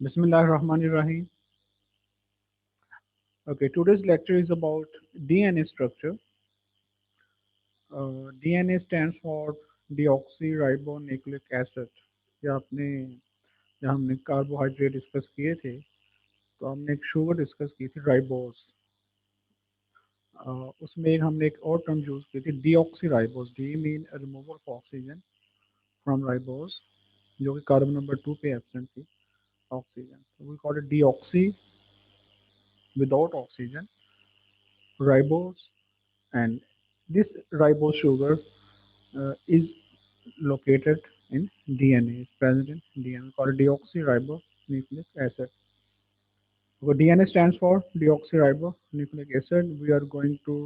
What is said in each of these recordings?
Bismillahirrahmanirrahim. Okay, today's lecture is about DNA structure. DNA stands for deoxyribonucleic acid. ये आपने जब हमने carbohydrate discuss किए थे तो हमने एक शुगर डिस्कस की थी राइबोस। उसमें हमने एक और टर्म यूज की थी deoxyribose. D mean removal of oxygen from ribose, जो कि कार्बन नंबर 2 पे एब्सेंट थी oxygen. We call it deoxy without oxygen ribose, and this ribose sugar is located in DNA, is present in DNA, called deoxyribonucleic acid. So DNA stands for deoxyribonucleic acid. We are going to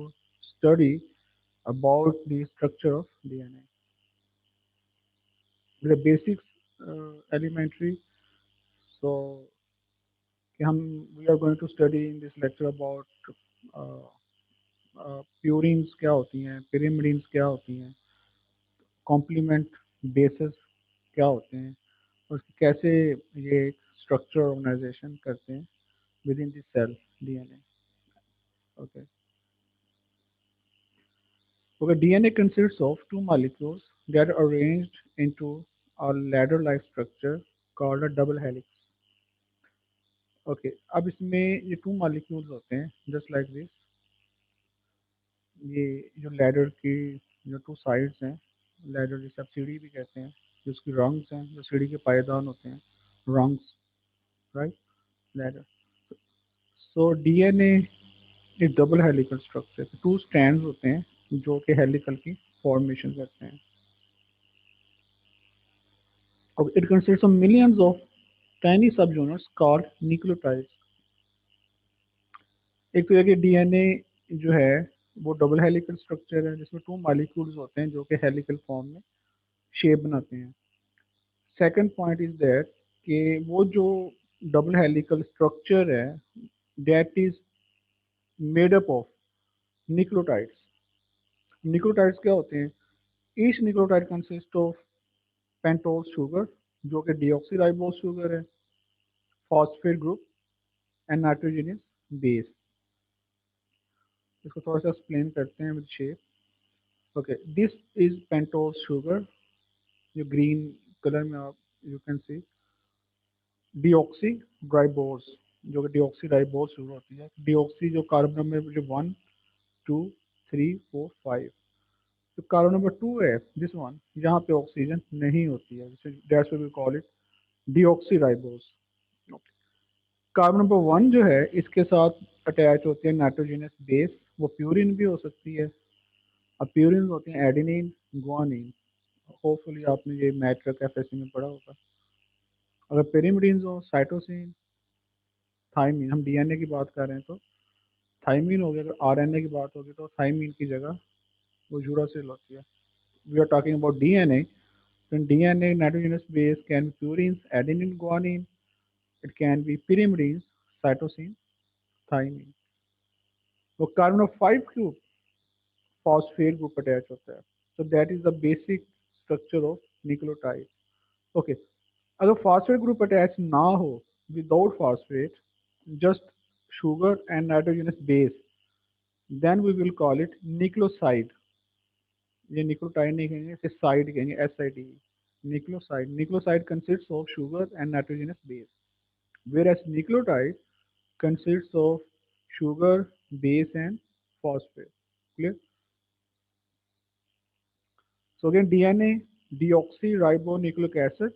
study about the structure of DNA. The basics, elementary. So we are going to study in this lecture about purines क्या होती हैं, pyrimidines क्या होती हैं, complement basis क्या होते हैं, और कैसे ये स्ट्रक्चर ऑर्गेनाइजेशन करते हैं within the cell DNA. Okay okay DNA consists of two molecules that are arranged into a ladder like structure called a double helix. Okay, अब इसमें ये टू मॉलिक्यूल्स होते हैं जस्ट लाइक दिस। ये जो ladder की जो two sides हैं, लैडर जिसे आप सीढ़ी भी कहते हैं, जो उसकी रंग्स हैं, जो सीढ़ी के पायदान होते हैं, rungs, right, ladder. So DNA एक double helical structure, two strands होते हैं जो कि हेलिकल की फॉर्मेशन करते हैं। और it consists of millions of tiny सब यूनिट्स कॉल्ड न्यूक्लियोटाइड्स। एक तो ये कि डीएनए जो है वो डबल हेलिकल स्ट्रक्चर है जिसमें टू मॉलिक्यूल्स होते हैं जो कि हेलिकल फॉर्म में शेप बनाते हैं। सेकंड पॉइंट इज दैट कि वो जो डबल हेलिकल स्ट्रक्चर है that is made up of nucleotides. Nucleotides क्या होते हैं? Each nucleotide consist of pentose sugar जो कि डीऑक्सीराइबोस शुगर है, phosphate group and nitrogenous base. इसको थोड़ा सा एक्सप्लेन करते हैं with shape. Okay, this is pentose sugar, जो ग्रीन कलर में आप you can see deoxy ribose, जो कि डीऑक्सी राइबोस शुगर होती है। डीऑक्सी जो कार्बन नंबर जो 1 2 3 4 5, जो कार्बन नंबर 2 है दिस वन, यहाँ पे ऑक्सीजन नहीं होती है, that's why we call it deoxy ribose. Carbon number 1 जो है इसके साथ अटैच होते हैं नाइट्रोजनस बेस। वो प्यूरिन भी हो सकती है। अब प्यूरिन होते हैं एडेनिन, गुआनिन। होपफुली आपने ये मैट्रिक एफएससी में पढ़ा होगा। अगर पेरिमिडीन हो साइटोसिन, थाइमिन, हम डीएनए की बात कर रहे हैं तो थाइमिन हो गया। अगर आरएनए की बात होगी तो थाइमिन की जगह वो यूरासिल होती है। We are talking about DNA. In DNA, nitrogenous base can be purines, adenine, guanine. It can be pyrimidines, cytosine, thymine. तो carbon of 5 group phosphate group attach होता है। So that is the basic structure of nucleotide. Okay, अगर phosphate group attach ना हो, without phosphate, just sugar and nitrogenous base, then we will call it nucleoside. ये nucleotide नहीं कहेंगे, इसे side कहेंगे, SID, nucleoside. Nucleoside consists of sugar and nitrogenous base, whereas nucleotide consists of sugar, base, and phosphate. Clear? So again, DNA, deoxyribonucleic acid,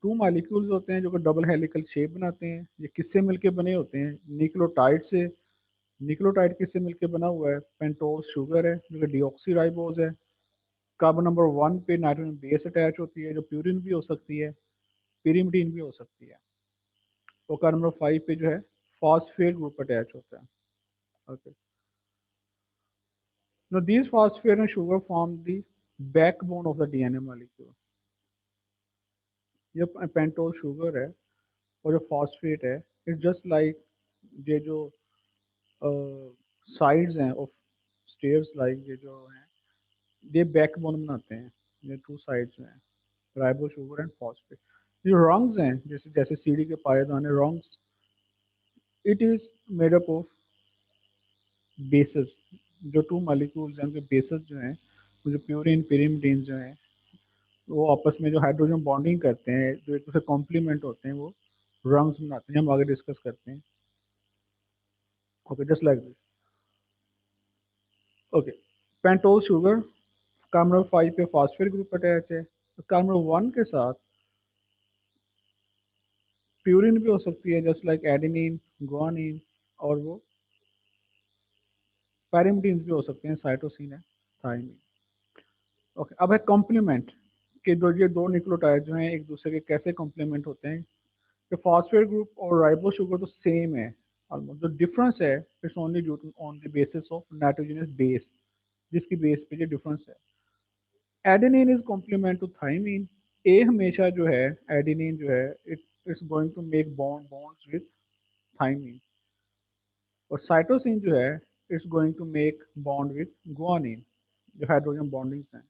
two molecules होते हैं जो कि double helical shape बनाते हैं। ये किससे मिलके बने होते हैं? न्यूक्लियोटाइड से। न्यूक्लियोटाइड किससे मिलके बना हुआ है? पेंटोज शुगर है जो कि डीऑक्सीराइबोज है। कार्बन नंबर 1 पे नाइट्रोजन बेस अटैच होती है जो प्यूरिन भी हो सकती है, पिरिमिडीन भी हो सकती है। तो कार्बन नंबर 5 पे जो है फॉस्फेट ग्रुप अटैच होता है। Okay, now these phosphate and sugar form the backbone of the DNA molecule. ये पेंटोज शुगर है और जो फॉस्फेट है इट्स जस्ट लाइक ये जो साइड्स हैं ऑफ स्टेयर्स, लाइक ये जो हैं ये बैकबोन बनाते हैं। ये टू साइड्स हैं, राइबो शुगर एंड फॉस्फेट। जो रंग्स हैं जैसे जैसे सीढ़ी के पायदान है rungs, it is made up of basis. जो टू मॉलिक्यूल्स हैं उनके बेसिस जो हैं, वो जो प्यूरिन pyrimidine जो हैं, वो आपस में जो हाइड्रोजन बॉन्डिंग करते हैं, जो एक दूसरे कॉम्प्लीमेंट होते हैं, वो रंग्स बनाते हैं। हम आगे डिस्कस करते हैं। Okay, just like this. Okay, pentose sugar, carbon 5 पे फॉस्फेट ग्रुप अटैच है। तो कार्बन 1 के साथ प्यूरिन भी हो सकती है, जस्ट लाइक एडेनिन, गुआनिन, और वो पैरिमिडीन भी हो सकते हैं, साइटोसिन है, थाइमिन। ओके, अब है कॉम्प्लीमेंट कि दो ये दो न्यूक्लियोटाइड जो हैं एक दूसरे के कैसे कॉम्प्लीमेंट होते हैं। कि फॉस्फेट ग्रुप और राइबो शुगर तो सेम है ऑलमोस्ट, जो डिफरेंस है it's only due to on the basis of nitrogenous base, जिसकी बेस पे ये डिफरेंस है। Adenine is complement to thymine. A हमेशा जो है, एडेनिन जो है, it is going to make bonds with thymine, और साइटोसिन जो है it's going to make bond with guanine, जो हाइड्रोजन बॉन्डिंग्स हैं।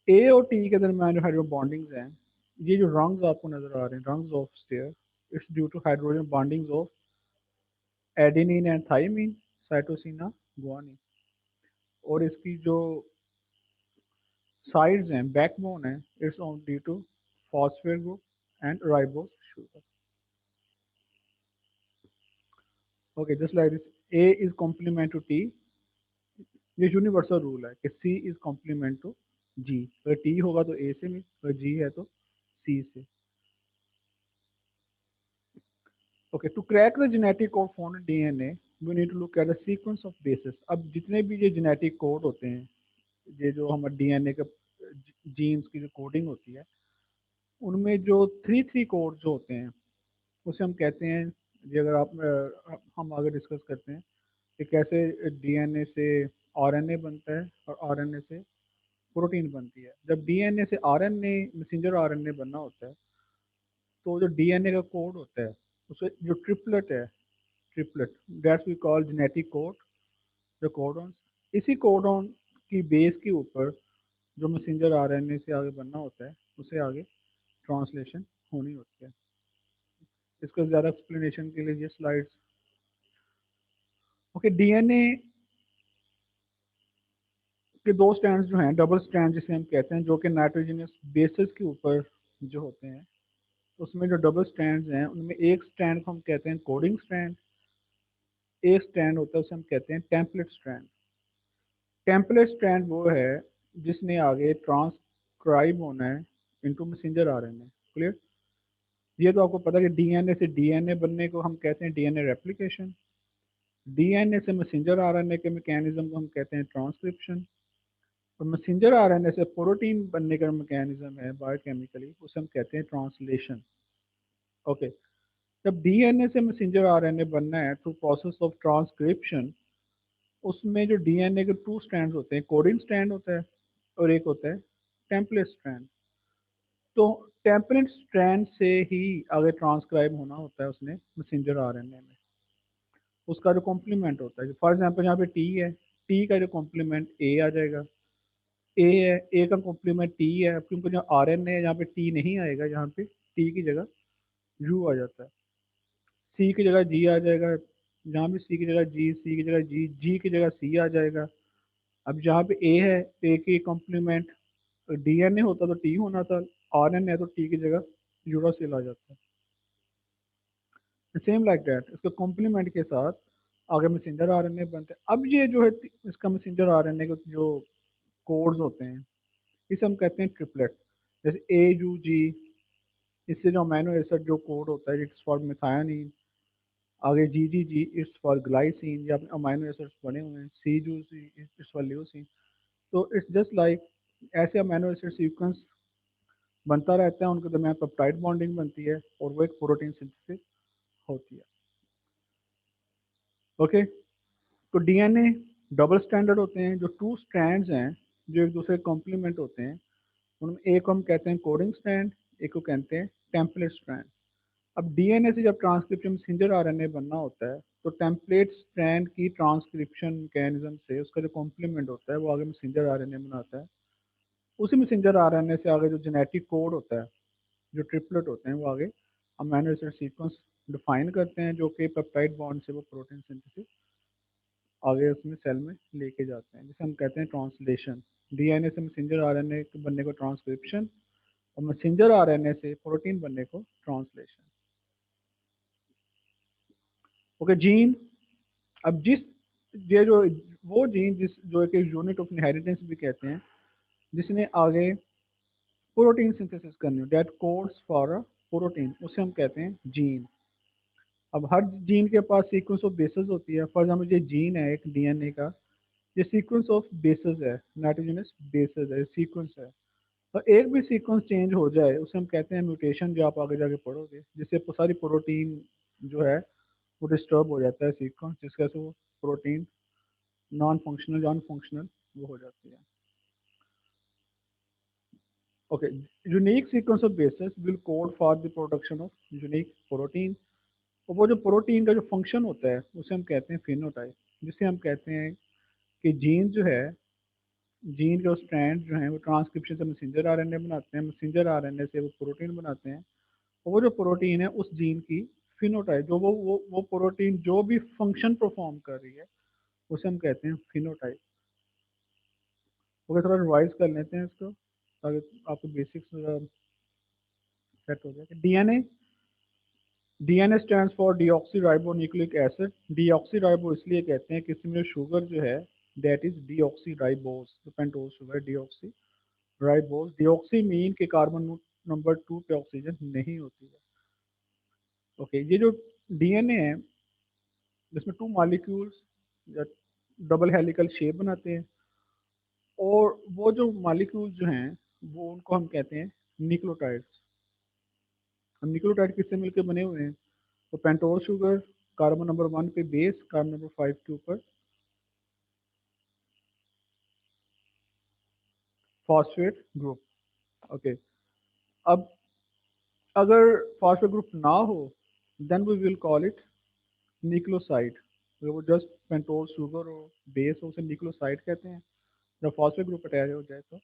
ए और टी के दरमियान जो हाइड्रोजन बॉन्डिंग्स हैं, ये जो रंग्स आपको नजर आ रहे हैं, rungs of stair, it's due to hydrogen bondings of adenine and thymine, cytosine और गुआनिन। और इसकी जो साइड्स हैं, बैकबोन है, it's on due to phosphate group and ribose sugar. Okay, just like this, A is complement to T. ये universal rule है कि C is complement to G. अगर टी होगा तो ए से, अगर जी है तो सी से। Okay, to crack the genetic code found in DNA we need to look at the sequence of bases. अब जितने भी ये जेनेटिक कोड होते हैं, ये जो हमारे डीएनए के जीन्स की जो कोडिंग होती है, उनमें जो थ्री थ्री कोड जो होते हैं, उसे हम कहते हैं, ये अगर आप हम आगे डिस्कस करते हैं कि कैसे डीएनए से आरएनए बनता है और आरएनए से प्रोटीन बनती है। जब डीएनए से आरएनए, मैसेंजर आरएनए बनना होता है, तो जो डीएनए का कोड होता है, उसे जो ट्रिपलेट है, triplet, that's we call genetic code, जो कोडॉन, इसी कोडॉन की बेस के ऊपर जो मैसेंजर आरएनए से आगे बनना होता है, उसे आगे ट्रांसलेशन होनी होती है। इसको ज़्यादा एक्सप्लेनेशन के लिए ये स्लाइड्स। ओके, डीएनए के दो स्ट्रैंड्स जो हैं, डबल स्ट्रैंड जिसे हम कहते हैं, जो कि नाइट्रोजनस बेसिस के ऊपर जो होते हैं, उसमें जो डबल स्ट्रैंड्स हैं, उनमें एक स्ट्रैंड को हम कहते हैं कोडिंग स्ट्रैंड, एक स्ट्रैंड होता है उसे हम कहते हैं टेम्पलेट स्ट्रैंड। टेम्पलेट स्ट्रैंड वो है जिसने आगे ट्रांसक्राइब होना है इनटू मैसेंजर आरएनए। क्लियर? ये तो आपको पता है कि डीएनए से डीएनए बनने को हम कहते हैं डीएनए रेप्लिकेशन। डीएनए से मैसेंजर आरएनए के मैकेनिज्म को हम कहते हैं ट्रांसक्रिप्शन। और मैसेंजर आरएनए से प्रोटीन बनने का मैकेनिज्म है बायोकेमिकली, उसे हम कहते हैं ट्रांसलेशन। ओके, जब डीएनए से मैसेंजर आरएनए बनना है थ्रू प्रोसेस ऑफ ट्रांसक्रिप्शन, उसमें जो डीएनए के टू स्ट्रैंड्स होते हैं, कोडिंग स्ट्रैंड होता है और एक होता है टेम्पलेट स्ट्रैंड। तो टेम्पलेट स्ट्रैंड से ही आगे ट्रांसक्राइब होना होता है उसने मैसेंजर आरएनए में। उसका जो कॉम्प्लीमेंट होता है, फॉर एग्जांपल यहाँ पे टी है, टी का जो कॉम्प्लीमेंट ए आ जाएगा, ए है, ए का कॉम्प्लीमेंट टी है, क्योंकि जो आरएनए है यहाँ पे टी नहीं आएगा, यहाँ पे टी की जगह यू आ जाता है। सी की जगह जी आ जाएगा, जहाँ भी सी की जगह जी, सी की जगह जी, जी की जगह सी आ जाएगा। अब जहाँ पे ए है, ए की कॉम्प्लीमेंट डीएनए होता तो टी होना था, आरएनए है तो टी की जगह यूरासिल आ जाता है। सेम लाइक दैट, इसके कॉम्प्लीमेंट के साथ आगे मैसेंजर आरएनए बनते हैं। अब ये जो है इसका मैसेंजर आरएनए के जो कोड्स होते हैं, इसे हम कहते हैं ट्रिपलेट। जैसे ए यू जी, इससे जो अमीनो एसिड जो कोड होता है, इट्स फॉर मेथायोनिन। आगे G G G, it's for glycine, या अमीनो एसिड्स बने हुए हैं। C U C, it's for leucine. तो इट्स जस्ट लाइक ऐसे अमीनो एसिड सीक्वेंस बनता रहता है, उनके दरमियान पेप्टाइड बॉन्डिंग बनती है और वो एक प्रोटीन सिंथेसिस होती है। ओके, तो डीएनए डबल स्टैंडर्ड होते हैं। जो टू स्ट्रैंड्स हैं जो एक दूसरे कॉम्प्लीमेंट होते हैं, उनमें एक को हम कहते हैं कोडिंग स्ट्रैंड, एक को कहते हैं टेम्पलेट स्ट्रैंड। अब डीएनए से जब ट्रांसक्रिप्शन मैसेंजर आरएनए बनना होता है, तो टेम्पलेट स्ट्रैंड की ट्रांसक्रिप्शन मैकेनिज्म से उसका जो कॉम्प्लीमेंट होता है वो आगे मैसेंजर आरएनए बनाता है। उसी मैसेंजर आरएनए से आगे जो जेनेटिक कोड होता है, जो ट्रिपलेट होते हैं वो आगे अमीनो एसिड सीक्वेंस डिफाइन करते हैं, जो कि पेप्टाइड बॉन्ड से वो प्रोटीन सिंथेसिस आगे उसमें सेल में लेके जाते हैं, जिसे हम कहते हैं ट्रांसलेशन। डीएनए से मैसेंजर आरएनए बनने को ट्रांसक्रिप्शन, और मैसेंजर आरएनए से प्रोटीन बनने को ट्रांसलेशन। Okay, gene. अब ये जो वो जीन जो एक यूनिट ऑफ इनहेरिटेंस भी कहते हैं, जिसने आगे प्रोटीन सिंथेसिस करनी हो, that codes for a protein, उसे हम कहते हैं जीन। अब हर जीन के पास सीक्वेंस ऑफ बेसेस होती है। फॉर एग्जाम्पल ये जीन है एक डीएनए का, ये सीक्वेंस ऑफ बेसेस है, नाइट्रोजनस बेसेस है, सीक्वेंस है। तो एक भी सीक्वेंस चेंज हो जाए उसे हम कहते हैं म्यूटेशन, जो आप आगे जाके पढ़ोगे, जिससे सारी प्रोटीन जो है वो डिस्टर्ब हो जाता है सीक्वेंस, जिसकी वजह से वो प्रोटीन नॉन फंक्शनल या अनफंक्शनल वो हो जाती है। Okay, unique sequence of basis will code for the production of unique protein. और वो जो प्रोटीन का जो फंक्शन होता है उसे हम कहते हैं फिनोटाइप, जिसे हम कहते हैं कि जीन जो है, जीन के स्ट्रैंड जो हैं वो ट्रांसक्रिप्शन से मैसेंजर आरएनए बनाते हैं, मैसेंजर आरएनए से वो प्रोटीन बनाते हैं। और वो जो प्रोटीन है उस जीन की फिनोटाइप, जो वो प्रोटीन जो भी फंक्शन परफॉर्म कर रही है उसे हम कहते हैं फिनोटाइप। ओके, थोड़ा रिवाइज कर लेते हैं इसको ताकि आपको बेसिक्स सेट हो जाए। DNA, DNA stands for deoxy nucleic acid. Deoxy इसलिए कहते हैं कि इसमें शुगर जो है दैट इज डीऑक्सी जो pentose sugar, deoxy deoxy mean के कार्बन नंबर 2 पे ऑक्सीजन नहीं होती है। ओके, ये जो डीएनए है जिसमें 2 मॉलिक्यूल्स डबल हेलिकल शेप बनाते हैं, और वो जो मॉलिक्यूल्स जो हैं वो उनको हम कहते हैं न्यूक्लियोटाइड्स। हम न्यूक्लियोटाइड किससे मिलकर बने हुए हैं? तो पेंटोज शुगर कार्बन नंबर 1 पे बेस, कार्बन नंबर 5 के ऊपर फॉस्फेट ग्रुप। ओके, अब अगर फॉस्फेट ग्रुप ना हो then we will call it nucleoside. अगर वो जस्ट पेंटोज शुगर और बेस हो उसे न्यूक्लियोसाइड कहते हैं। जब फॉस्फेट ग्रुप अटैच हो जाए तो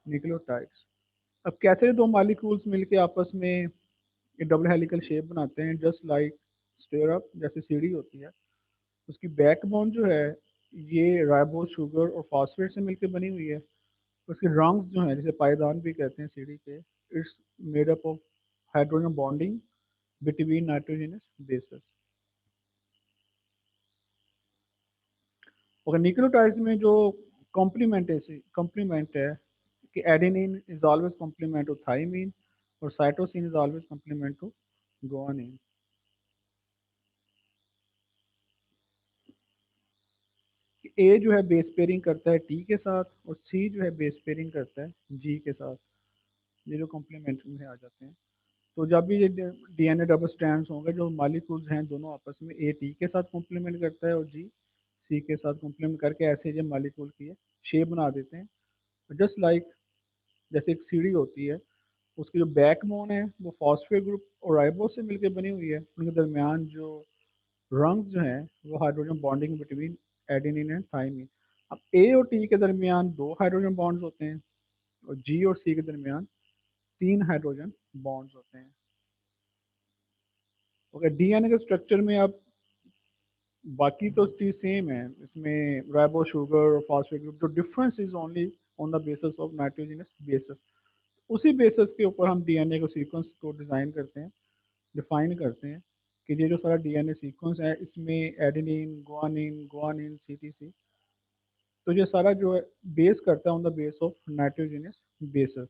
न्यूक्लियोटाइड्स। अब कैसे दो मॉलिक्यूल्स मिलके आपस में ये डबल हेलिकल शेप बनाते हैं, जस्ट लाइक स्टेयर अप, जैसे सीढ़ी होती है, उसकी बैकबोन जो है ये राइबोज शुगर और फॉस्फेट से मिलकर बनी हुई है। उसके रंग्स जो हैं जिसे पायदान भी कहते हैं सीढ़ी के, it's made up of hydrogen bonding between nitrogenous bases. और न्यूक्लियोटाइड्स में जो कॉम्प्लीमेंट है कि adenine is always complement to thymine, और cytosine is always complement to guanine. A जो है बेस पेयरिंग करता है टी के साथ, और सी जो है बेस पेयरिंग करता है जी के साथ। ये जो कॉम्प्लीमेंट में आ जाते हैं। तो जब भी ये डीएनए डबल स्ट्रैंड्स होंगे, जो मालिक्यूल्स हैं दोनों आपस में, ए टी के साथ कॉम्प्लीमेंट करता है और जी सी के साथ कॉम्प्लीमेंट करके ऐसे जो मालिक्यूल की शेप बना देते हैं। जस्ट लाइक जैसे एक सीढ़ी होती है, उसकी जो बैकबोन है वो फॉस्फेट ग्रुप और राइबोस से मिलकर बनी हुई है, उनके दरमियान जो रंग जो है वो hydrogen bonding between adenine and thymine. अब ए और टी के दरमियान 2 हाइड्रोजन बॉन्ड्स होते हैं, और जी और सी के दरमियान 3 हाइड्रोजन बॉन्ड्स होते हैं। ओके, डीएनए के स्ट्रक्चर में अब बाकी तो चीज सेम है, इसमें राइबो शुगर और फॉस्फेट ग्रुप, जो difference is only on the basis of nitrogenous bases. उसी बेसिस के ऊपर हम डीएनए को सीक्वेंस को डिजाइन करते हैं, डिफाइन करते हैं कि ये जो सारा डीएनए सीक्वेंस है इसमें एडेनिन, गुआनिन, गुआनिन, सीटीसी, तो ये सारा जो है बेस करता है on the base of nitrogenous bases.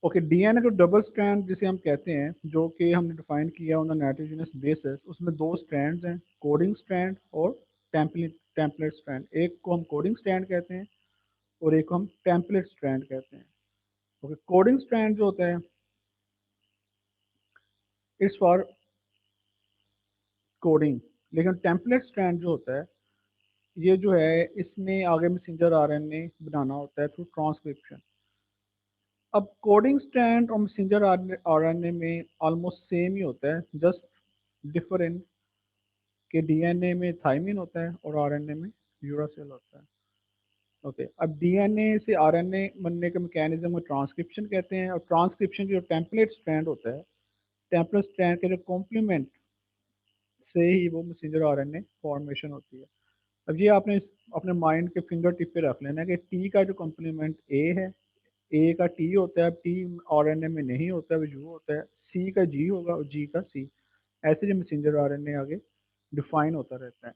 Okay, DNA को डबल स्ट्रैंड जिसे हम कहते हैं, जो कि हमने डिफाइन किया ऑन द नाइट्रोजनस बेसिस, उसमें 2 स्ट्रैंड्स हैं, कोडिंग स्ट्रैंड और टेम्पलेट स्ट्रैंड। एक को हम कोडिंग स्ट्रैंड कहते हैं और एक को हम टेम्पलेट स्ट्रैंड कहते हैं। ओके, कोडिंग स्ट्रैंड जो होता है इट्स फॉर कोडिंग, लेकिन टेम्पलेट स्ट्रैंड जो होता है ये जो है इसमें आगे मैसेंजर आरएनए बनाना होता है थ्रू ट्रांसक्रिप्शन। अब कोडिंग स्ट्रैंड और मैसेंजर आरएनए में ऑलमोस्ट सेम ही होता है, जस्ट डिफरेंट के डीएनए में थाइमिन होता है और आरएनए में यूरासिल होता है। ओके, अब डीएनए से आरएनए बनने के मैकेनिज्म को ट्रांसक्रिप्शन कहते हैं, और ट्रांसक्रिप्शन जो टेम्पलेट स्ट्रैंड होता है, टेम्पलेट स्ट्रैंड के जो कॉम्प्लीमेंट से ही वो मैसेंजर आरएनए फॉर्मेशन होती है। अब ये आपने अपने माइंड के फिंगर टिप पे रख लेना कि टी का जो कॉम्प्लीमेंट ए है, ए का टी होता है, टी आरएनए में नहीं होता है, वो यू होता है, सी का जी होगा और जी का सी। ऐसे जो मैसेंजर आरएनए आगे डिफाइन होता रहता है।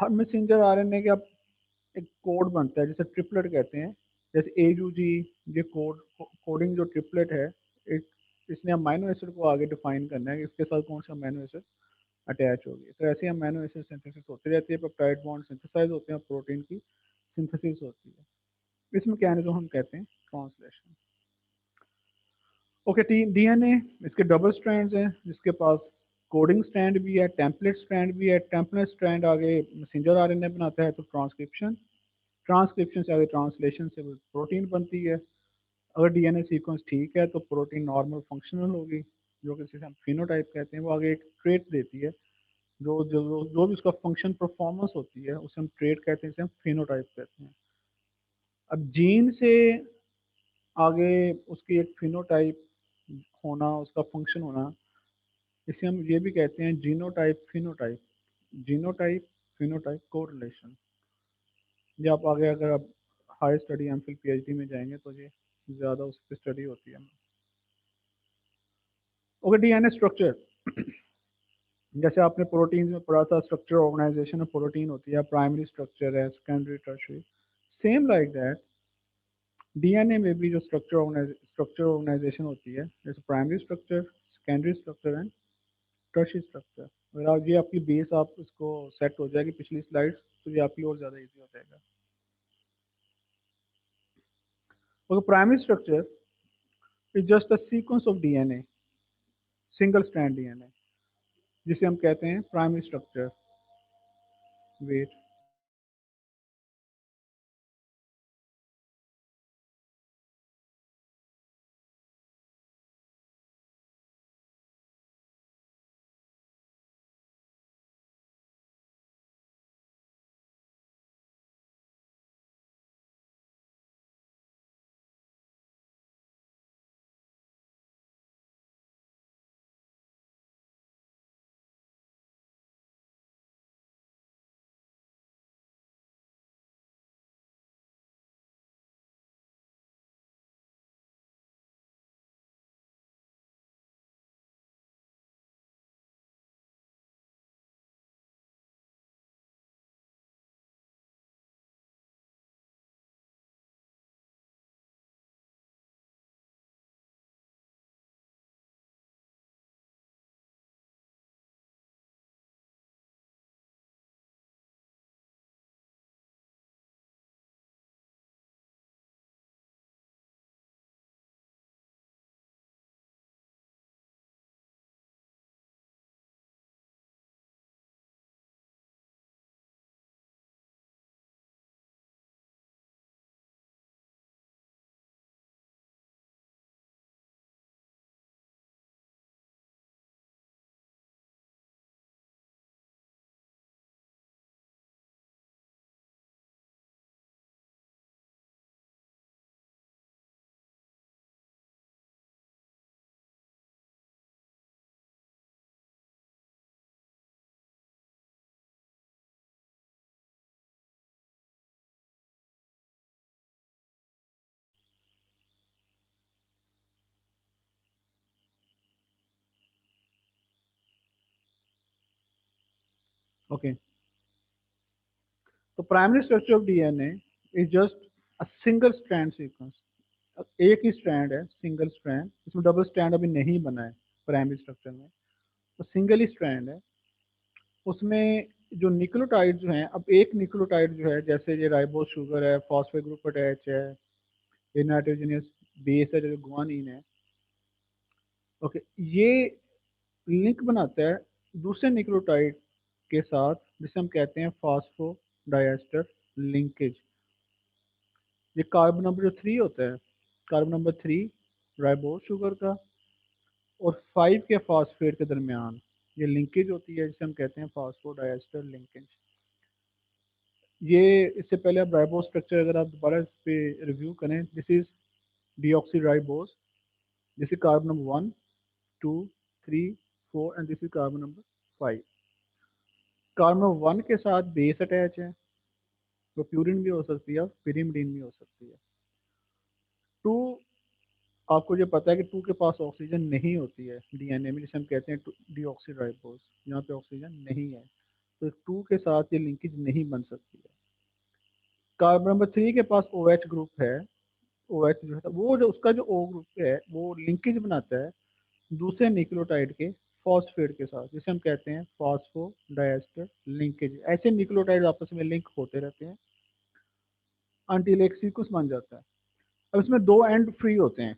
हर मैसेंजर आरएनए का एक कोड बनता है जिसे ट्रिपलेट कहते हैं। जैसे ए यू जी, ये कोडिंग जो ट्रिपलेट है, एक इसने अमाइनो एसिड को आगे डिफाइन करना है कि इसके साथ कौन सा अमाइनो एसिड अटैच होगी। तो ऐसे अमाइनो एसिड सिंथेसिस होती रहती है, पेप्टाइड बॉन्ड सिंथेसाइज होते हैं, प्रोटीन की सिंथेसिस होती है। इस मैकेनिज्म हम कहते हैं ट्रांसलेशन। ओके, डीएनए इसके डबल स्ट्रैंड्स हैं, जिसके पास कोडिंग स्ट्रैंड भी है, टेम्पलेट स्ट्रैंड भी है। टेम्पलेट स्ट्रैंड आगे मैसेंजर आरएनए बनाता है तो ट्रांसक्रिप्शन, ट्रांसक्रिप्शन से आगे ट्रांसलेशन से प्रोटीन बनती है। अगर डीएनए सीक्वेंस ठीक है तो प्रोटीन नॉर्मल फंक्शनल होगी, जो कि जिसे हम फिनोटाइप कहते हैं। वो आगे एक ट्रेट देती है, जो भी उसका फंक्शन परफॉर्मेंस होती है उसे हम ट्रेट कहते हैं, इसे हम फिनोटाइप कहते हैं। अब जीन से आगे उसकी एक फिनोटाइप होना, उसका फंक्शन होना, इसे हम ये भी कहते हैं genotype phenotype, genotype phenotype correlation. ये आप आगे अगर आप हाई स्टडी एमफिल पीएचडी में जाएंगे तो ये ज़्यादा उस पर स्टडी होती है। ओके, डीएनए स्ट्रक्चर, जैसे आपने प्रोटीन में पढ़ा था, स्ट्रक्चर ऑर्गेनाइजेशन ऑफ प्रोटीन होती है, प्राइमरी स्ट्रक्चर है, secondary, tertiary. Same like that DNA में भी जो स्ट्रक्चर ऑर्गेनाइजेशन होती है, जैसे primary structure, secondary structure and tertiary structure. अगर आप ये आपकी बेस आप इसको सेट हो जाएगी पिछली स्लाइड, तो ये आपकी और ज़्यादा इजी हो जाएगा। और primary structure is just a sequence of DNA, single strand DNA, जिसे हम कहते हैं प्राइमरी स्ट्रक्चर। वेट, ओके, तो primary structure of DNA is just a single strand sequence. एक ही स्ट्रैंड है, सिंगल स्ट्रैंड, इसमें डबल स्ट्रैंड अभी नहीं बना है प्राइमरी स्ट्रक्चर में, तो सिंगल ही स्ट्रैंड है। उसमें जो न्यूक्लियोटाइड जो हैं, अब एक न्यूक्लियोटाइड जो है, जैसे ये राइबोस शुगर है, फॉस्फेट ग्रुप अटैच है, ये नाइट्रोजनियस बेस है जो गुआनिन है। ओके, ये लिंक बनाता है दूसरे न्यूक्लियोटाइड के साथ, जिसे हम कहते हैं फास्फोडाइएस्टर लिंकेज। ये कार्बन नंबर जो 3 होता है, कार्बन नंबर 3 राइबोस शुगर का और 5 के फास्फेट के दरमियान ये लिंकेज होती है, जिसे हम कहते हैं फास्फोडाइएस्टर लिंकेज। ये इससे पहले आप राइबोस स्ट्रक्चर अगर आप दोबारा इस पे रिव्यू करें, this is deoxyribose, this is carbon number 1, 2, 3, 4 and this is carbon number 5। Carbon number 1 के साथ बेस अटैच है, वो प्यूरिन भी हो सकती है और पिरिमिडीन भी हो सकती है। 2, आपको जो पता है कि 2 के पास ऑक्सीजन नहीं होती है डीएनए में, जिसे हम कहते हैं डीऑक्सीराइबोस, यहाँ पे ऑक्सीजन नहीं है, तो 2 के साथ ये लिंकेज नहीं बन सकती है। कार्बन नंबर 3 के पास OH ग्रुप है, OH जो है वो जो उसका जो O ग्रुप है वो लिंकेज बनाता है दूसरे न्यूक्लियोटाइड के फॉस्फेट के साथ, जिसे हम कहते हैं फॉस्फोडाइएस्टर लिंकेज। ऐसे न्यूक्लियोटाइड आपस में लिंक होते रहते हैं अंटिल एक सीक्वेंस बन जाता है। अब इसमें 2 एंड फ्री होते हैं,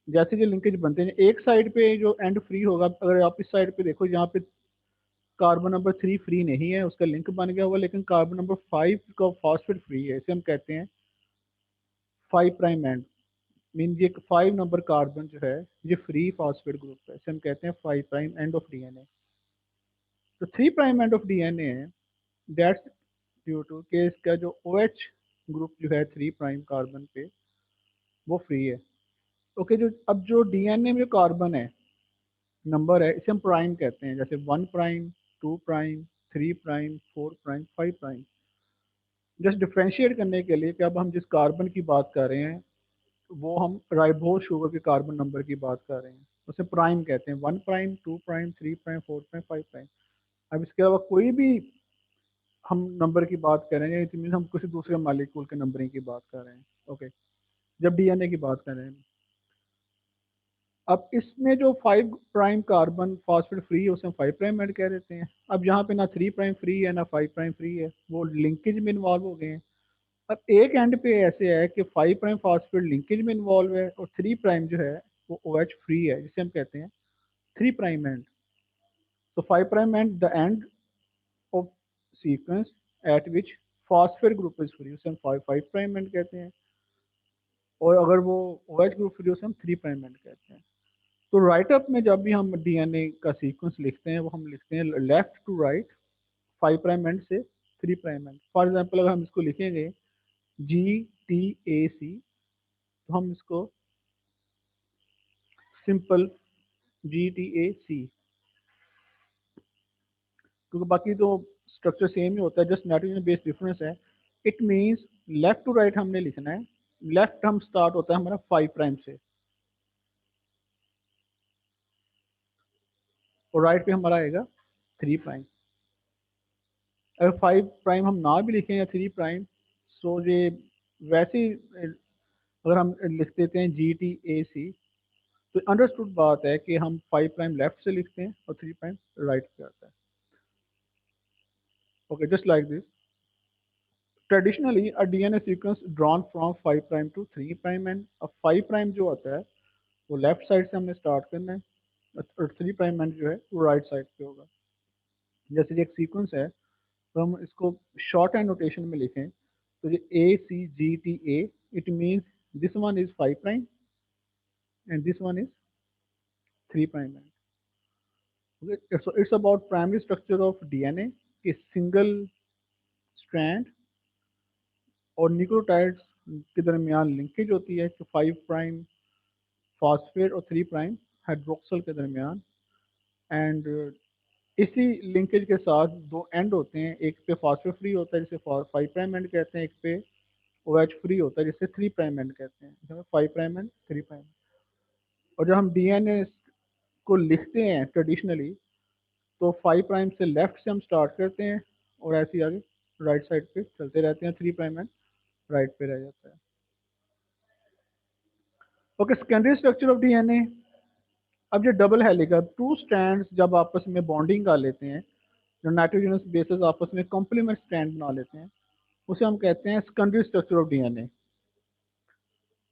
जैसे जो लिंकेज बनते हैं एक साइड पे जो एंड फ्री होगा, अगर आप इस साइड पे देखो यहाँ पे कार्बन नंबर 3 फ्री नहीं है, उसका लिंक बन गया हुआ, लेकिन कार्बन नंबर 5 का फॉस्फेट फ्री है, इसे हम कहते हैं 5 प्राइम एंड। मीन ये 5 नंबर कार्बन जो है ये फ्री फॉस्फेट ग्रुप है, इसे हम कहते हैं 5 प्राइम एंड ऑफ डीएनए। तो 3 prime end of DNA that's due to कि इसका जो OH ग्रुप जो है 3 प्राइम कार्बन पे वो फ्री है। ओके, जो अब जो डीएनए में कार्बन है नंबर है, इसे हम प्राइम कहते हैं, जैसे 1 prime, 2 prime, 3 prime, 4 prime, 5 prime. Just differentiate करने के लिए कि अब हम जिस कार्बन की बात कर रहे हैं वो हम राइबोस शुगर के कार्बन नंबर की बात कर रहे हैं, उसे प्राइम कहते हैं। 1 prime, 2 prime, 3 prime, 4 prime, 5 prime. अब इसके अलावा कोई भी हम नंबर की बात कर रहे हैं, इट मीन हम किसी दूसरे मालिक्यूल के नंबरिंग की बात कर रहे हैं। ओके, जब डीएनए की बात कर रहे हैं, अब इसमें जो 5 प्राइम कार्बन फॉस्फेट फ्री है उसे हम 5 प्राइम एंड कह देते हैं। अब यहाँ पे ना 3 प्राइम फ्री है ना 5 प्राइम फ्री है, वो लिंकेज में इन्वॉल्व हो गए हैं। अब एक एंड पे ऐसे है कि 5 प्राइम फॉस्फेट लिंकेज में इन्वॉल्व है और 3 प्राइम जो है वो OH फ्री है, जिसे हम कहते हैं 3 प्राइम एंड। तो 5 prime and the end of sequence eight which phosphate group is free, उसे हम 5 प्राइम एंड कहते हैं। और अगर वो OH ग्रुप फ्री उसे हम 3 प्राइम एंड कहते हैं। तो राइट अप में जब भी हम डीएनए का सीक्वेंस लिखते हैं वो हम लिखते हैं left to right, 5 prime end से 3 प्राइम एंड। फॉर एग्जांपल अगर हम इसको लिखेंगे GTAC, तो हम इसको सिंपल GTAC, क्योंकि बाकी तो स्ट्रक्चर सेम ही होता है, जस्ट नाइट्रोजन बेस डिफरेंस है। It means left to right हमने लिखना है, लेफ्ट हम स्टार्ट होता है हमारा 5 प्राइम से और राइट पे हमारा आएगा 3 प्राइम। अगर 5 प्राइम हम ना भी लिखें या 3 प्राइम, सो ये वैसे ही अगर हम लिख देते हैं GTAC, तो अंडरस्टूड बात है कि हम 5 प्राइम लेफ्ट से लिखते हैं और 3 प्राइम राइट पे आता है। Okay, just like this traditionally a DNA sequence drawn from 5 prime to 3 prime end. अब 5 प्राइम जो होता है वो लेफ्ट साइड से हमने स्टार्ट करना है और 3 प्राइम एंड जो है वो राइट साइड पे होगा। जैसे ये एक सीक्वेंस है तो हम इसको शॉर्ट हैंड नोटेशन में लिखें तो ये ACGTA, it means this one is 5 prime and this one is 3 prime end. Okay, so it's about primary structure of DNA, a single strand और न्यूक्लियोटाइड्स के दरमियान लिंकेज होती है तो 5 प्राइम फॉस्फेट और 3 प्राइम हाइड्रोक्सल के दरमियान। एंड इसी लिंकेज के साथ 2 एंड होते हैं, एक पे फॉस्फेट फ्री होता है जिसे 5 प्राइम एंड कहते हैं, एक पे OH फ्री होता है जिसे 3 प्राइम एंड कहते हैं, जिसे 5 प्राइम एंड 3 प्राइम। और जब हम डीएनए को लिखते हैं ट्रेडिशनली तो 5 प्राइम से लेफ्ट से हम स्टार्ट करते हैं और ऐसे ही आगे राइट साइड पे चलते रहते हैं, 3 प्राइम एंड राइट पे रह जाता है। Okay, secondary structure of DNA. अब जो डबल हेलिक्स, 2 स्ट्रैंड्स जब आपस में बॉन्डिंग कर लेते हैं, जो नाइट्रोजनस बेसेस आपस में कॉम्प्लीमेंट स्ट्रैंड बना लेते हैं, उसे हम कहते हैं secondary structure of DNA.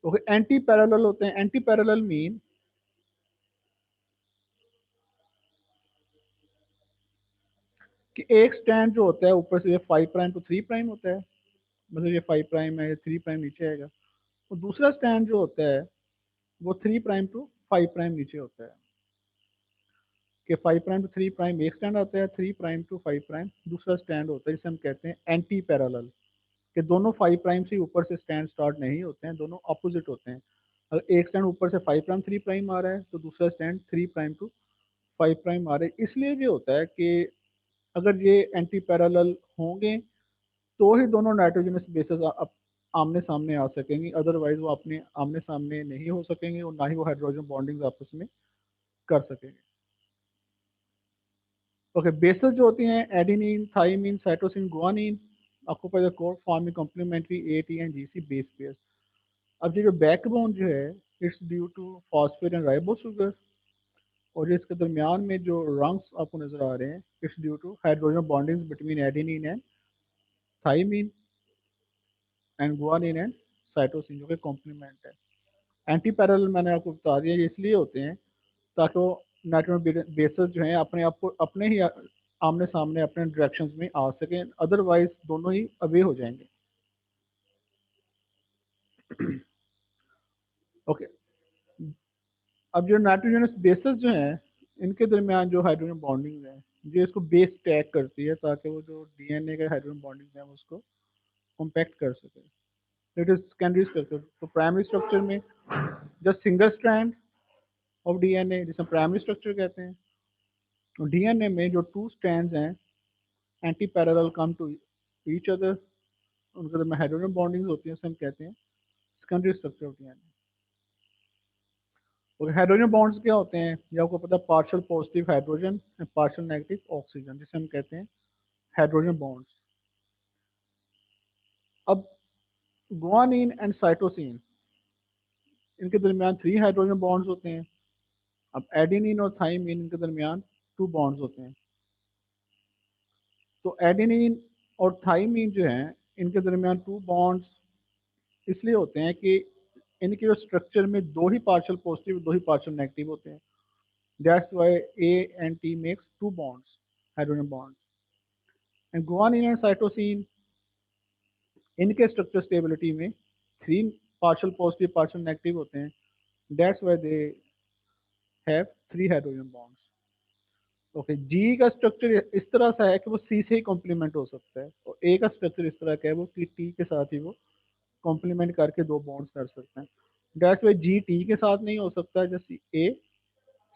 Okay, anti parallel होते हैं। एंटी पैरेलल मीन कि एक स्ट्रैंड जो होता है ऊपर से 5 प्राइम टू 3 प्राइम होता है, मतलब ये 5 प्राइम है, 3 प्राइम नीचे आएगा, और दूसरा स्ट्रैंड जो होता है वो 3 प्राइम टू 5 प्राइम नीचे होता है। कि 5 प्राइम टू 3 प्राइम एक स्टैंड आता है, 3 प्राइम टू 5 प्राइम दूसरा स्टैंड होता है, जिसे हम कहते हैं एंटी पैरेलल, कि दोनों 5 प्राइम से ऊपर से स्टैंड स्टार्ट नहीं होते हैं, दोनों अपोजिट होते हैं। अगर एक स्टैंड ऊपर से 5 प्राइम 3 प्राइम आ रहा है तो दूसरा स्टैंड 3 प्राइम टू 5 प्राइम आ रहा है। इसलिए ये होता है कि अगर ये एंटी पैरेलल होंगे तो ही दोनों नाइट्रोजनस बेसेस आमने सामने आ सकेंगी, अदरवाइज वो अपने आमने सामने नहीं हो सकेंगे और ना ही वो हाइड्रोजन बॉन्डिंग आपस में कर सकेंगे। ओके, बेसेस जो होती हैं adenine, thymine, cytosine, guanine occupy the core forming complementary AT and GC base pairs. अब ये जो बैकबोन जो है it's due to phosphate and ribo sugar, और इसके दरमियान में जो रंग्स आपको नजर आ रहे हैं it's due to hydrogen bonding between adenine and thymine and guanine and cytosine जो कि कॉम्प्लीमेंट है। एंटी पैरेलल मैंने आपको बता दिया, ये इसलिए होते हैं ताकि वो नाइट्रोजन बेसेस जो हैं अपने आप को अपने ही आमने सामने अपने डायरेक्शंस में आ सकें, अदरवाइज दोनों ही अवे हो जाएंगे। ओके, अब जो नाइट्रोजनस बेसेस जो हैं इनके दरमियान जो हाइड्रोजन बॉन्डिंग है जो इसको बेस टैग करती है ताकि वो जो DNA का हाइड्रोजन बॉन्डिंग है उसको कॉम्पैक्ट कर सके। It is secondary structure. तो प्राइमरी स्ट्रक्चर में just single strand of DNA जिसे प्राइमरी स्ट्रक्चर कहते हैं। तो DNA में जो टू स्ट्रैंड्स हैं antiparallel come to each other, उनके दरमियान हाइड्रोजन बॉन्डिंग होती है, उसे हम कहते हैं सेकेंडरी स्ट्रक्चर ऑफ DNA। और हाइड्रोजन बॉन्ड्स क्या होते हैं ये आपको पता है, partial positive hydrogen and partial negative oxygen, जिसे हम कहते हैं हाइड्रोजन बॉन्ड्स। अब गुआनिन एंड साइटोसिन इनके दरमियान 3 हाइड्रोजन बॉन्ड्स होते हैं। अब एडेनिन और थाइमिन इनके दरमियान 2 बॉन्ड्स होते हैं। तो एडेनिन और थाइमिन जो है इनके दरमियान 2 बॉन्ड्स इसलिए होते हैं कि इनके जो स्ट्रक्चर में 2 ही पार्शियल पॉजिटिव 2 ही पार्शियल नेगेटिव होते हैं। That's why A and T makes 2 bonds, hydrogen bonds. And guanine and cytosine इनके स्ट्रक्चर स्टेबिलिटी में 3 पार्शियल पॉजिटिव पार्शियल नेगेटिव होते हैं। That's why they have 3 hydrogen bonds. Okay, G का structure इस तरह से है कि वो सी से ही कॉम्प्लीमेंट हो सकता है, और ए का स्ट्रक्चर इस तरह का है वो कि टी के साथ ही वो कॉम्प्लीमेंट करके 2 बॉन्ड्स कर सकते हैं। दैट्स व्हाई जी टी के साथ नहीं हो सकता, जैसे ए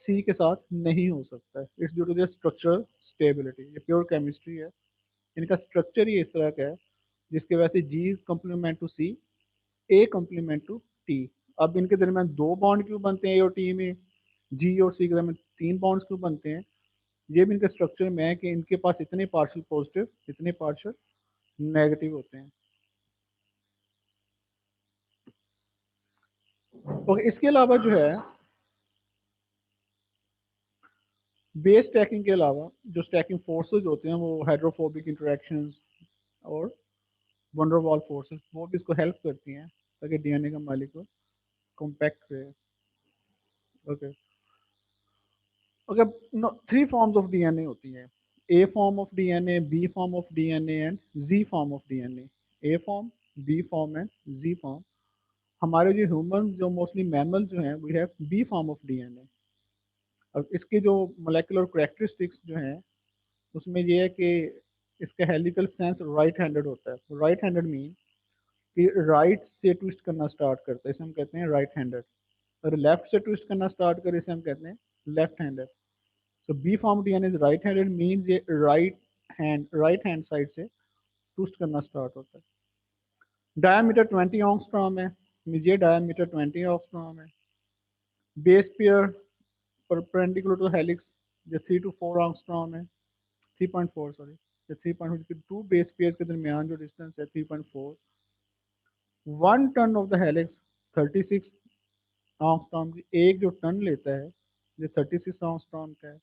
सी के साथ नहीं हो सकता है। It's due to the structural stability. ये प्योर केमिस्ट्री है, इनका स्ट्रक्चर ही इस तरह का है जिसके वजह से G complement to C, A complement to T. अब इनके दरमियान 2 बॉन्ड क्यों बनते हैं ए और टी में, जी और सी के दरमियान 3 बॉन्ड्स क्यों बनते हैं, ये भी इनके स्ट्रक्चर में है कि इनके पास इतने पार्शियल पॉजिटिव इतने पार्शियल नेगेटिव होते हैं। और इसके अलावा जो है बेस स्टैकिंग के अलावा जो स्टैकिंग फोर्सेस होते हैं वो हाइड्रोफोबिक इंटरेक्शंस और वंडरवॉल फोर्सेस वो भी इसको हेल्प करती हैं ताकि DNA का मालिक्यूल कॉम्पैक्ट रहे। Okay, okay, 3 forms of DNA होती हैं, A form of DNA, B form of DNA and G form of DNA। A form, B form and G form. हमारे जो ह्यूमन जो मोस्टली मैमल जो हैं we have B form of DNA। अब इसके जो मोलेकुलर करेक्टरिस्टिक्स जो हैं उसमें ये है कि इसका हेलिकल सेंस राइट हैंडेड होता है। राइट हैंडेड मीन कि राइट से ट्विस्ट करना स्टार्ट करता है, इसे हम कहते हैं राइट हैंडेड। और लेफ्ट से ट्विस्ट करना स्टार्ट करे इसे हम कहते हैं left handed. So B form DNA is right handed means ये राइट हैंड साइड से ट्विस्ट करना स्टार्ट होता है। डायमीटर 20 एंगस्ट्रॉम है, ये डायमीटर 20 एंगस्ट्रॉम है। Base pair perpendicular to helix जो 3 to 4 एंगस्ट्रॉम है, 3.4 सॉरी, 3.4 टू बेस पेयर के दरमियान जो डिस्टेंस है 3.4। 1 turn of the helix 36 angstrom की, एक जो टन लेता है जो 36 एंगस्ट्रॉम का है,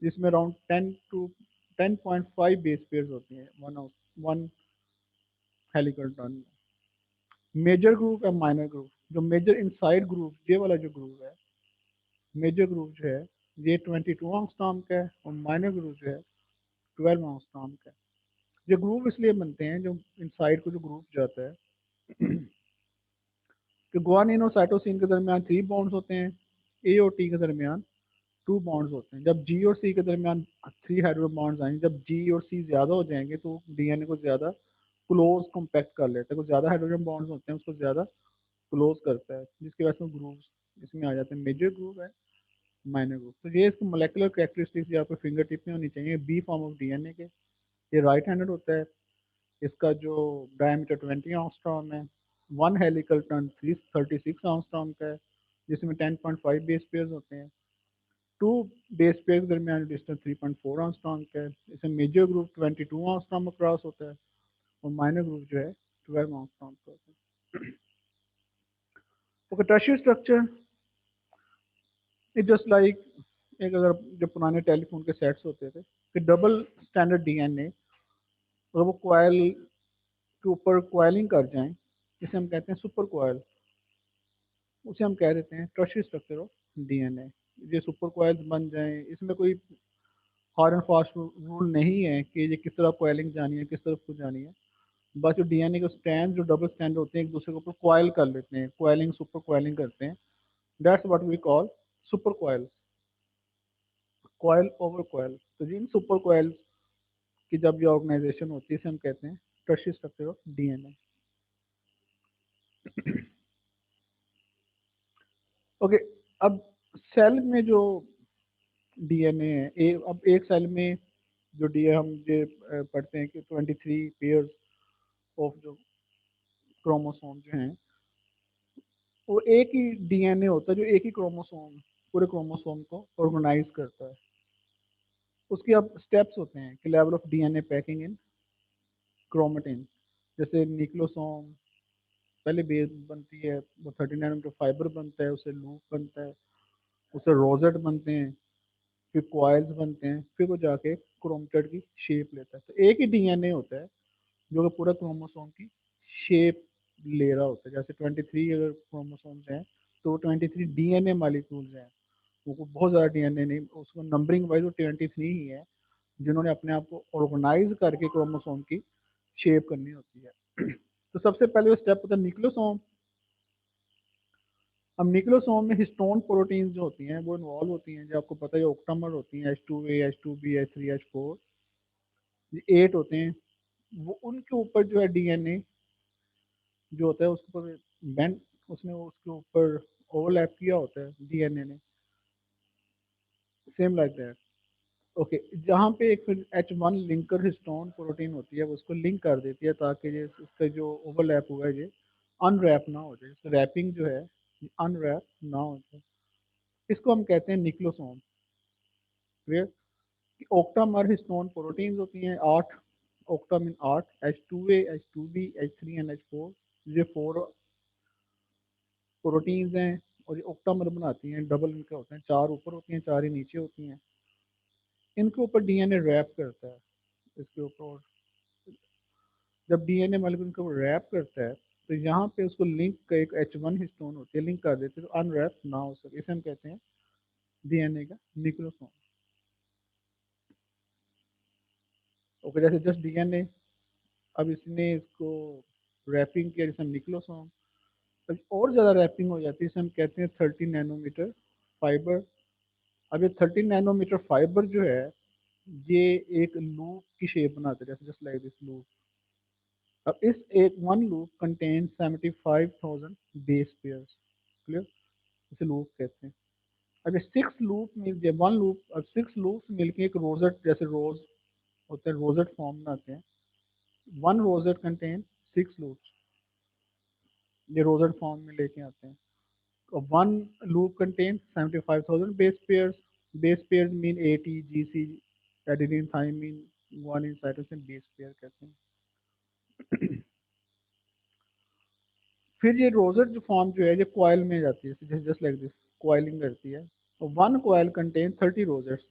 जिसमें अराउंड 10 to 10.5 बेस पेयर्स होती हैं वन हेलिकल टन में। मेजर ग्रुप है माइनर ग्रुप, जो मेजर इनसाइड ग्रुप ये वाला जो ग्रुप है मेजर ग्रुप जो है ये 22 एंगस्ट्रॉम का है, और माइनर ग्रुप जो है 12 एंगस्ट्रॉम का है। ये ग्रुप इसलिए बनते हैं जो इनसाइड को जो ग्रुप जाता है कि गुआनिन और साइटोसिन के दरमियान 3 बॉन्ड्स होते हैं, ए और टी के दरमियान टू बॉन्ड्स होते हैं। जब जी और सी के दरमियान थ्री हाइड्रोजन बॉन्ड्स आएंगे, जब जी और सी ज़्यादा हो जाएंगे तो डीएनए को ज़्यादा क्लोज कॉम्पैक्ट कर लेता है। कुछ ज़्यादा हाइड्रोजन बॉन्ड्स होते हैं उसको ज़्यादा क्लोज करता है, जिसकी वजह से ग्रूव्स इसमें आ जाते हैं। मेजर ग्रूव है, माइनर ग्रुप। तो ये इसकी मोलेकुलर कैरेक्टरिस्टिक्स ये आपके फिंगर टिप में होनी चाहिए। बी फॉर्म ऑफ डीएनए के, ये राइट हैंडेड होता है। इसका जो डायमीटर 20 एंगस्ट्रॉम है, वन हेलिकल टर्न 336 एंगस्ट्रॉम का है, जिसमें 10.5 बेस पेयर्स होते हैं। टू बेस पेयर के दरमियान डिस्टेंस 3.4 एंगस्ट्रॉम का है। इसमें मेजर ग्रुप 22 एंगस्ट्रॉम अक्रॉस होता है और माइनर ग्रुप जो है 12 एंगस्ट्रॉम का होता है। Okay, tertiary structure it just like, एक अगर जो पुराने टेलीफोन के सेट्स होते थे कि डबल स्टैंडर्ड डीएनए, अगर वो कॉइल के ऊपर कॉइलिंग कर जाएं, जिसे हम कहते हैं सुपर कॉइल, उसे हम कह देते हैं टर्शियरी स्ट्रक्चर ऑफ डीएनए। ये सुपर कॉइल्स बन जाएं, इसमें कोई हार्ड एंड फास्ट रूल नहीं है कि ये किस तरह कॉइलिंग जानी है, किस तरफ को जानी है। बस जो डीएनए के स्ट्रैंड जो डबल स्टैंड होते हैं एक दूसरे के ऊपर कॉइल कर लेते हैं, कॉइलिंग सुपर कॉइलिंग करते हैं। That's what we call super coil, coil over coil. तो जिन सुपर कॉइल की जब ये ऑर्गेनाइजेशन होती है इसे हम कहते हैं tertiary structure of DNA. Okay, अब सेल में जो डीएनए है, अब एक सेल में जो डी हम ये पढ़ते हैं कि 23 पेयर्स ऑफ जो क्रोमोसोम जो हैं, वो एक ही डीएनए होता है जो एक ही क्रोमोसोम, पूरे क्रोमोसोम को ऑर्गेनाइज करता है। उसके अब स्टेप्स होते हैं कि level of DNA packing in chromatin. जैसे न्यूक्लियोसोम पहले बेस बनती है, वो 30 नैनोमीटर फाइबर बनता है, उससे लूप बनता है, उससे रोजेट बनते हैं, फिर कॉइल्स बनते हैं, फिर वो जाके क्रोमेटिड की शेप लेता है। तो एक ही डीएनए होता है जो कि पूरा क्रोमोसोम की शेप ले रहा होता है। जैसे 23 अगर क्रोमोसोम्स हैं तो 23 डीएनए मालिक्यूल्स हैं, वो बहुत ज़्यादा डीएनए नहीं, उसको नंबरिंग वाइज वो 23 ही है जिन्होंने अपने आप को ऑर्गेनाइज करके क्रोमोसोम की शेप करनी होती है। तो सबसे पहले वो स्टेप होता है न्यूक्लियोसोम। अब न्यूक्लियोसोम में हिस्टोन प्रोटीन्स जो होती हैं वो इन्वॉल्व होती हैं, जो आपको पता है ऑक्टामर होती हैं, H2A, H2B, H3, H4, ये 8 होते हैं। वो उनके ऊपर जो है डीएनए जो होता है उसके ऊपर बैंड, उसने उसके ऊपर ओवरलैप किया होता है डीएनए ने, सेम लाइक दैट। ओके, जहाँ पे एक फिर H1 लिंकर हिस्टोन प्रोटीन होती है वो उसको लिंक कर देती है ताकि ये उसका जो ओवरलैप हुआ है ये अनरैप ना हो जाए, रैपिंग जो है अनरैप ना हो जाए। इसको हम कहते हैं न्यूक्लियोसोम। क्लियर? ओक्टामर हिस्टोन प्रोटीन्स होती हैं 8, ओक्टामिन 8, H2A, H2B, H3 and H4, ये 4 प्रोटीन्स हैं और ये ओक्टामर बनाती हैं। डबल इनके होते हैं, 4 ऊपर होती हैं, 4 ही नीचे होती हैं। इनके ऊपर डीएनए रैप करता है इसके ऊपर। जब डीएनए मॉलिक्यूल को रैप करता है तो यहाँ पे उसको लिंक का एक H1 हिस्टोन होती है, लिंक कर देते हैं तो अनरैप ना हो सके, इसे हम कहते हैं डीएनए का न्यूक्लियोसोम। ओके, जैसे जस्ट डीएनए, अब इसने इसको रैपिंग किया जैसे न्यूक्लियोसोम, अब और ज़्यादा रैपिंग हो जाती है, इसे हम कहते हैं 30 नैनोमीटर फाइबर। अब ये 30 नैनोमीटर फाइबर जो है ये एक लूप की शेप बनाते हैं, जैसे जस्ट लाइक दिस लूप। अब इस एक one loop contain 75,000 base pairs. Clear? इसे लूप कहते हैं। अब ये 6 लूप मिल, वन लूप, अब 6 लूप मिलके एक रोजेट, जैसे रोज होते हैं रोजेट फॉर्म बनाते हैं। वन रोजेट कंटेन 6 लूप्स, ये रोजेट फॉर्म में लेके आते हैं। One loop contain 75,000 base pairs. Base pairs mean AT, GC, adenine, thymine, guanine, cytosine, base pair कहते हैं। फिर ये रोजेट जो फॉर्म जो है ये कॉइल में जाती है, जस्ट लाइक दिस, कॉइलिंग करती है। तो वन कॉइल कंटेन 30 रोजेट्स।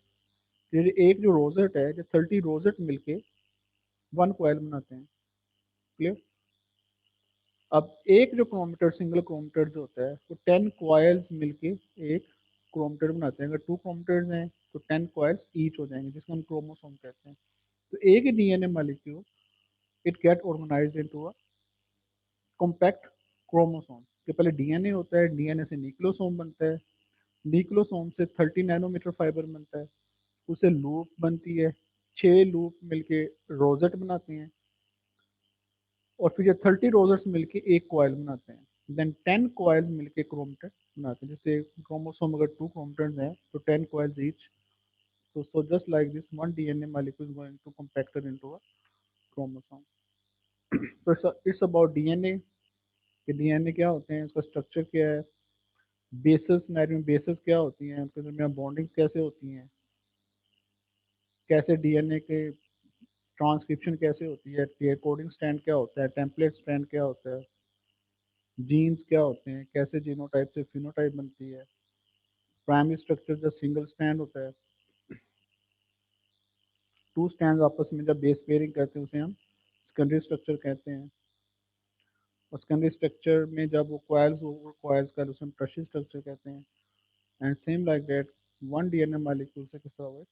ये एक जो रोजेट है, जो 30 रोजेट मिलके वन कॉइल बनाते हैं। क्लियर? अब एक जो क्रोमेटर, सिंगल क्रोमेटर जो होता है वो 10 कॉइल्स मिलके एक क्रोमेटर बनाते हैं। अगर 2 क्रोमेटर्स हैं तो 10 कॉइल्स ईच हो जाएंगे, जिसको हम क्रोमोसोम कहते हैं। तो एक ही DNA molecule it get organized into a compact chromosome. कि पहले डीएनए होता है, डीएनए से न्यूक्लियोसोम बनता है, न्यूक्लियोसोम से 30 नैनोमीटर फाइबर बनता है, उससे लूप बनती है, 6 लूप मिलके रोजेट बनाते हैं, और फिर ये 30 रोजेट्स मिलके एक कॉइल बनाते हैं, देन 10 कॉइल मिलके क्रोमेटिड बनाते हैं। जैसे क्रोमोसोम अगर 2 क्रोमेटिड्स हैं तो 10 coils each, so just like this one DNA molecule is going to compacted into a chromosome. So it's about DNA, कि डीएनए क्या होते हैं, उसका स्ट्रक्चर क्या है, बेसिस सिनेरियो में बेसिस क्या होती हैं, उनके दरमियान बॉन्डिंग कैसे होती हैं, कैसे डीएनए के ट्रांसक्रिप्शन कैसे होती है, कोडिंग स्ट्रैंड क्या होता है, टेम्पलेट स्ट्रैंड क्या होता है, जीन्स क्या होते हैं, कैसे जीनोटाइप से फिनोटाइप बनती है, प्राइमरी स्ट्रक्चर जब सिंगल स्ट्रैंड होता है, टू स्ट्रैंड आपस में जब बेस पेयरिंग करते हैं उसे हम सेकेंडरी स्ट्रक्चर कहते हैं, और सेकेंडरी स्ट्रक्चर में जब वो कॉइल्स का उसे हम टर्शियरी स्ट्रक्चर कहते हैं। And same like that one DNA molecule से किस तरह हुआ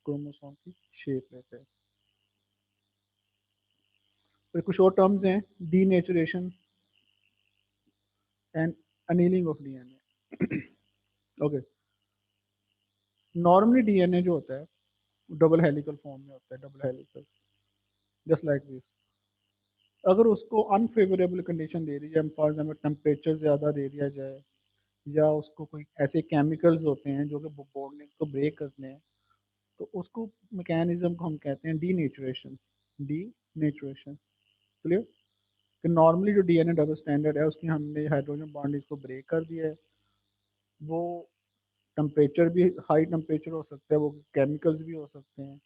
क्रोमोसोम की शेप लेते हैं। फिर कुछ और टर्म्स हैं, denaturation and annealing of DNA. Okay, normally DNA जो होता है डबल हेलिकल फॉर्म में होता है, double helical, just like this. अगर उसको अनफेवरेबल कंडीशन दे दी जाए, फॉर एग्जाम्पल टेम्परेचर ज़्यादा दे दिया जाए, या उसको कोई ऐसे केमिकल्स होते हैं जो कि बॉन्डिंग को ब्रेक करते हैं, तो उसको मैकेनिज्म को हम कहते हैं डीनेचुरेशन। डीनेचुरेशन क्लियर, कि नॉर्मली जो डीएनए डबल स्टैंडर्ड है उसकी हमने हाइड्रोजन बॉन्ड इसको ब्रेक कर दिया है, वो टेम्परेचर भी हाई टेम्परेचर हो सकता है, वो केमिकल्स भी हो सकते हैं,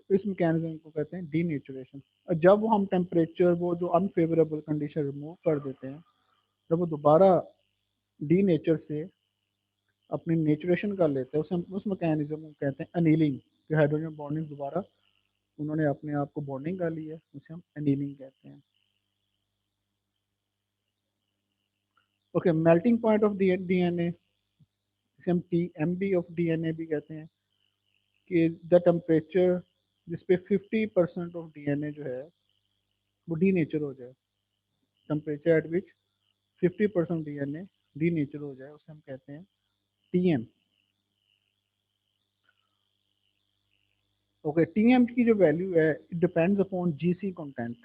तो इस मैकेनिज्म को कहते हैं डीनेचुरेशन। और जब हम टेम्परेचर वो जो अनफेवरेबल कंडीशन रिमूव कर देते हैं, जब वो दोबारा डीनेचर से अपनी नेचुरेशन कर लेते हैं, उसे हम उस मैकेनिज्म को कहते हैं अनीलिंग, कि हाइड्रोजन बॉन्डिंग दोबारा उन्होंने अपने आप को बॉन्डिंग कर ली है, उसे हम अनीलिंग कहते हैं। Okay, melting point of DNA, इसे हम टीएमबी ऑफ डीएनए भी कहते हैं, कि द टेम्परेचर जिस पे 50% ऑफ डीएनए जो है वो डीनेचर हो जाए, temperature at which 50% DNA denature हो जाए, उसे हम कहते हैं टीएम। ओके, टीएम की जो वैल्यू है it depends upon GC content,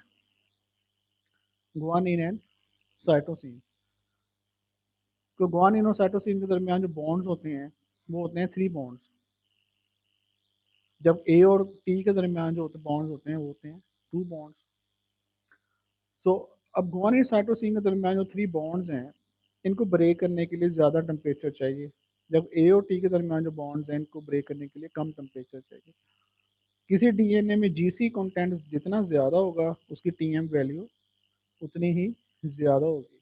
guanine and cytosine. तो गुआनिन और साइटोसिन के दरमियान जो बॉन्ड्स होते हैं वो होते हैं 3 बॉन्ड्स, जब ए और टी के दरमियान जो होते बॉन्ड्स होते हैं वो होते हैं 2 बॉन्ड्स। तो अब गुआनिन साइटोसिन के दरमियान जो 3 बॉन्ड्स हैं, इनको ब्रेक करने के लिए ज़्यादा टेम्परेचर चाहिए, जब ए और टी के दरमियान जो बॉन्ड्स हैं इनको ब्रेक करने के लिए कम टेम्परेचर चाहिए। किसी डीएनए में जीसी कंटेंट जितना ज़्यादा होगा उसकी टीएम वैल्यू उतनी ही ज़्यादा होगी,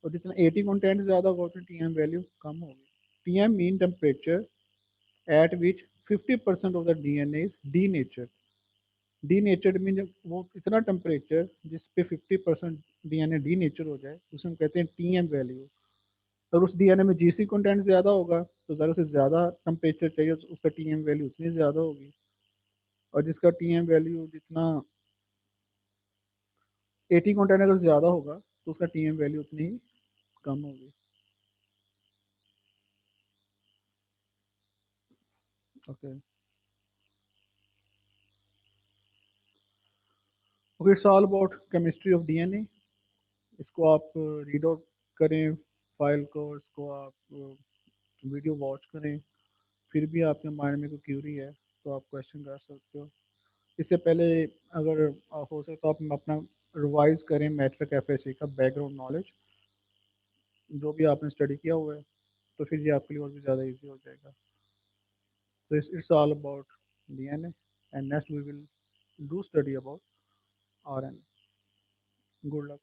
और जितना एटी कंटेंट ज़्यादा होगा उतनी टीएम वैल्यू कम होगी। TM mean temperature at which 50% of the DNA is denatured. Denatured mean वो इतना टेम्परेचर जिस पे 50% डीएनए डीनेचर हो जाए उसे हम कहते हैं टीएम वैल्यू। अगर उस डीएनए में जीसी कंटेंट ज़्यादा होगा तो ज़रा से ज़्यादा टेम्परेचर चाहिए, तो उसका टीएम वैल्यू उतनी ज़्यादा होगी, और जिसका टीएम वैल्यू जितना 80 कंटेंट अगर ज़्यादा होगा तो उसका टीएम वैल्यू उतनी ही कम होगी। Okay, okay, it's all about chemistry of DNA. इसको आप रीड आउट करें फाइल को, इसको आप वीडियो वॉच करें, फिर भी आपके माइंड में कोई क्यूरी है तो आप क्वेश्चन कर सकते हो। इससे पहले अगर हो सके तो आप अपना रिवाइज करें मैट्रिक एफएससी का बैकग्राउंड नॉलेज, जो भी आपने स्टडी किया हुआ है, तो फिर ये आपके लिए और भी ज़्यादा इजी हो जाएगा। तो it's all about DNA, and next we will do study about RNA. Good luck.